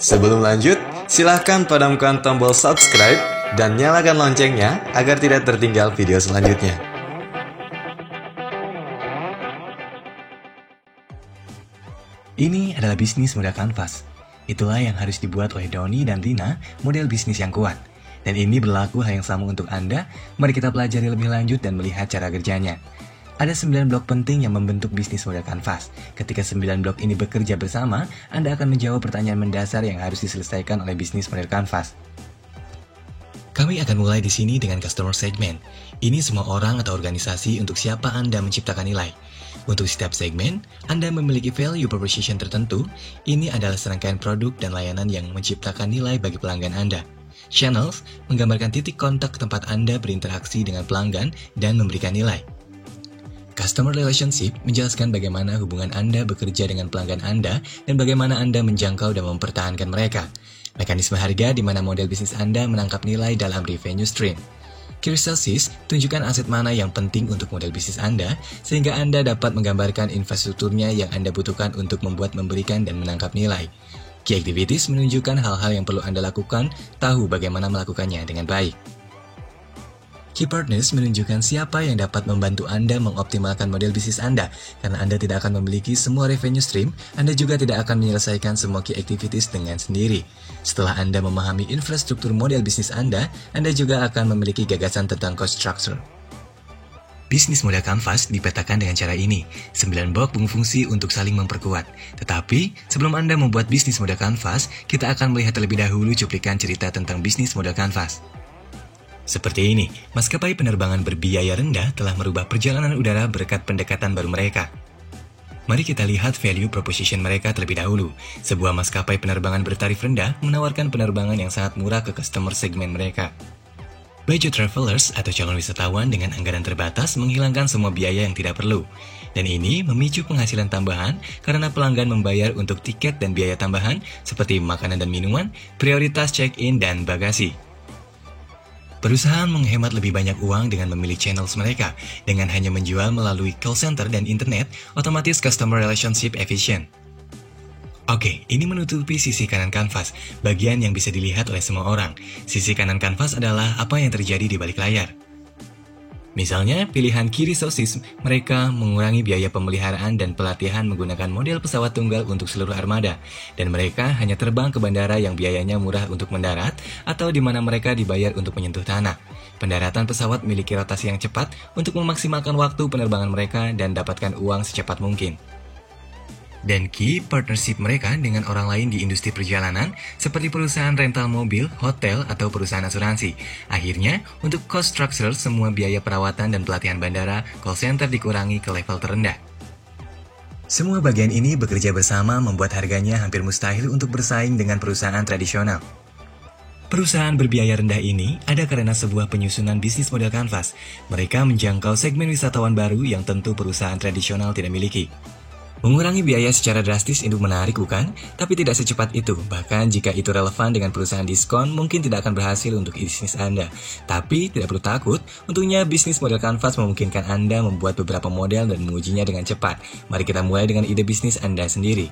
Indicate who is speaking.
Speaker 1: Sebelum lanjut, silahkan padamkan tombol subscribe dan nyalakan loncengnya agar tidak tertinggal video selanjutnya.
Speaker 2: Ini adalah bisnis model kanvas. Itulah yang harus dibuat oleh Doni dan Rina, model bisnis yang kuat. Dan ini berlaku hal yang sama untuk Anda. Mari kita pelajari lebih lanjut dan melihat cara kerjanya. Ada 9 blok penting yang membentuk bisnis model kanvas. Ketika 9 blok ini bekerja bersama, Anda akan menjawab pertanyaan mendasar yang harus diselesaikan oleh bisnis model kanvas. Kami akan mulai di sini dengan customer segment. Ini semua orang atau organisasi untuk siapa Anda menciptakan nilai. Untuk setiap segmen, Anda memiliki value proposition tertentu. Ini adalah serangkaian produk dan layanan yang menciptakan nilai bagi pelanggan Anda. Channels menggambarkan titik kontak tempat Anda berinteraksi dengan pelanggan dan memberikan nilai. Customer relationship menjelaskan bagaimana hubungan Anda bekerja dengan pelanggan Anda dan bagaimana Anda menjangkau dan mempertahankan mereka. Mekanisme harga di mana model bisnis Anda menangkap nilai dalam revenue stream. Key resources tunjukkan aset mana yang penting untuk model bisnis Anda sehingga Anda dapat menggambarkan infrastrukturnya yang Anda butuhkan untuk memberikan dan menangkap nilai. Key activities menunjukkan hal-hal yang perlu Anda lakukan, tahu bagaimana melakukannya dengan baik. Key partners menunjukkan siapa yang dapat membantu Anda mengoptimalkan model bisnis Anda. Karena Anda tidak akan memiliki semua revenue stream, Anda juga tidak akan menyelesaikan semua key activities dengan sendiri. Setelah Anda memahami infrastruktur model bisnis Anda juga akan memiliki gagasan tentang cost structure. Bisnis model kanvas dipetakan dengan cara ini. 9 blok berfungsi untuk saling memperkuat. Tetapi, sebelum Anda membuat bisnis model kanvas, kita akan melihat terlebih dahulu cuplikan cerita tentang bisnis model kanvas. Seperti ini, maskapai penerbangan berbiaya rendah telah merubah perjalanan udara berkat pendekatan baru mereka. Mari kita lihat value proposition mereka terlebih dahulu. Sebuah maskapai penerbangan bertarif rendah menawarkan penerbangan yang sangat murah ke customer segmen mereka. Budget travelers atau calon wisatawan dengan anggaran terbatas menghilangkan semua biaya yang tidak perlu. Dan ini memicu penghasilan tambahan karena pelanggan membayar untuk tiket dan biaya tambahan seperti makanan dan minuman, prioritas check-in dan bagasi. Perusahaan menghemat lebih banyak uang dengan memilih channels mereka. Dengan hanya menjual melalui call center dan internet, otomatis customer relationship efisien. Oke, ini menutupi sisi kanan kanvas, bagian yang bisa dilihat oleh semua orang. Sisi kanan kanvas adalah apa yang terjadi di balik layar. Misalnya, pilihan key resources, mereka mengurangi biaya pemeliharaan dan pelatihan menggunakan model pesawat tunggal untuk seluruh armada, dan mereka hanya terbang ke bandara yang biayanya murah untuk mendarat, atau di mana mereka dibayar untuk menyentuh tanah. Pendaratan pesawat memiliki rotasi yang cepat untuk memaksimalkan waktu penerbangan mereka dan dapatkan uang secepat mungkin. Dan key partnership mereka dengan orang lain di industri perjalanan seperti perusahaan rental mobil, hotel, atau perusahaan asuransi. Akhirnya, untuk cost structure semua biaya perawatan dan pelatihan bandara, call center dikurangi ke level terendah. Semua bagian ini bekerja bersama membuat harganya hampir mustahil untuk bersaing dengan perusahaan tradisional. Perusahaan berbiaya rendah ini ada karena sebuah penyusunan bisnis model kanvas. Mereka menjangkau segmen wisatawan baru yang tentu perusahaan tradisional tidak miliki. Mengurangi biaya secara drastis itu menarik bukan? Tapi tidak secepat itu. Bahkan jika itu relevan dengan perusahaan diskon, mungkin tidak akan berhasil untuk bisnis Anda. Tapi tidak perlu takut, untungnya bisnis model kanvas memungkinkan Anda membuat beberapa model dan mengujinya dengan cepat. Mari kita mulai dengan ide bisnis Anda sendiri.